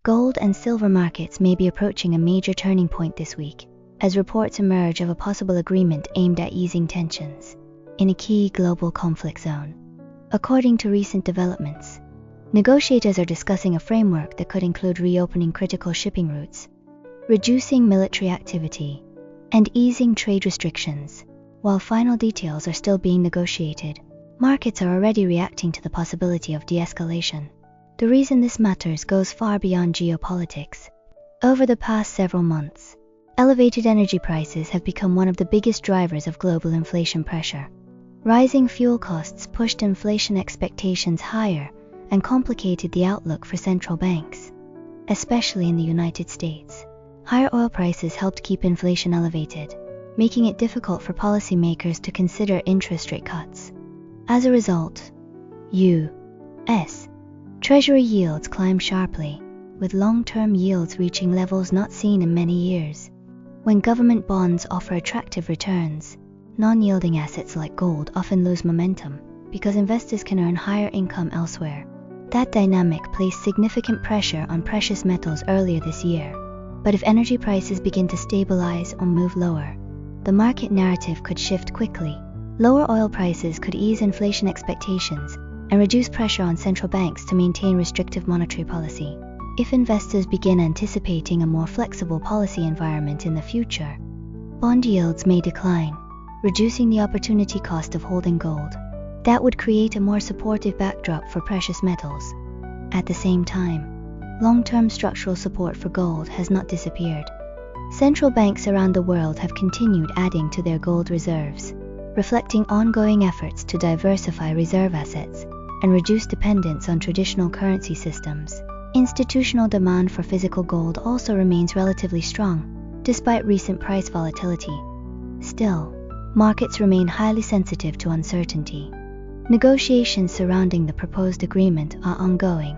Gold and silver markets may be approaching a major turning point this week, as reports emerge of a possible agreement aimed at easing tensions in a key global conflict zone. According to recent developments, negotiators are discussing a framework that could include reopening critical shipping routes, reducing military activity, and easing trade restrictions. While final details are still being negotiated, markets are already reacting to the possibility of de-escalation. The reason this matters goes far beyond geopolitics. Over the past several months, elevated energy prices have become one of the biggest drivers of global inflation pressure. Rising fuel costs pushed inflation expectations higher and complicated the outlook for central banks, especially in the United States. Higher oil prices helped keep inflation elevated, making it difficult for policymakers to consider interest rate cuts. As a result, U.S. Treasury yields climbed sharply, with long-term yields reaching levels not seen in many years. When government bonds offer attractive returns, non-yielding assets like gold often lose momentum because investors can earn higher income elsewhere. That dynamic placed significant pressure on precious metals earlier this year. But if energy prices begin to stabilize or move lower, the market narrative could shift quickly. Lower oil prices could ease inflation expectations and reduce pressure on central banks to maintain restrictive monetary policy. If investors begin anticipating a more flexible policy environment in the future, bond yields may decline, reducing the opportunity cost of holding gold. That would create a more supportive backdrop for precious metals. At the same time, long-term structural support for gold has not disappeared. Central banks around the world have continued adding to their gold reserves, reflecting ongoing efforts to diversify reserve assets and reduce dependence on traditional currency systems. Institutional demand for physical gold also remains relatively strong, despite recent price volatility. Still, markets remain highly sensitive to uncertainty. Negotiations surrounding the proposed agreement are ongoing,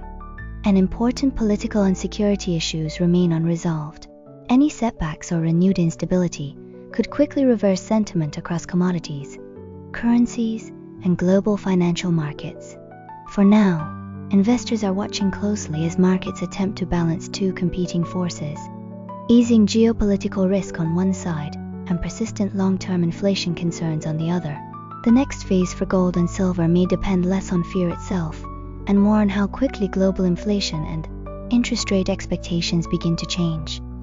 and important political and security issues remain unresolved. Any setbacks or renewed instability could quickly reverse sentiment across commodities, currencies, and global financial markets. For now, investors are watching closely as markets attempt to balance two competing forces: easing geopolitical risk on one side and persistent long-term inflation concerns on the other. The next phase for gold and silver may depend less on fear itself and more on how quickly global inflation and interest rate expectations begin to change.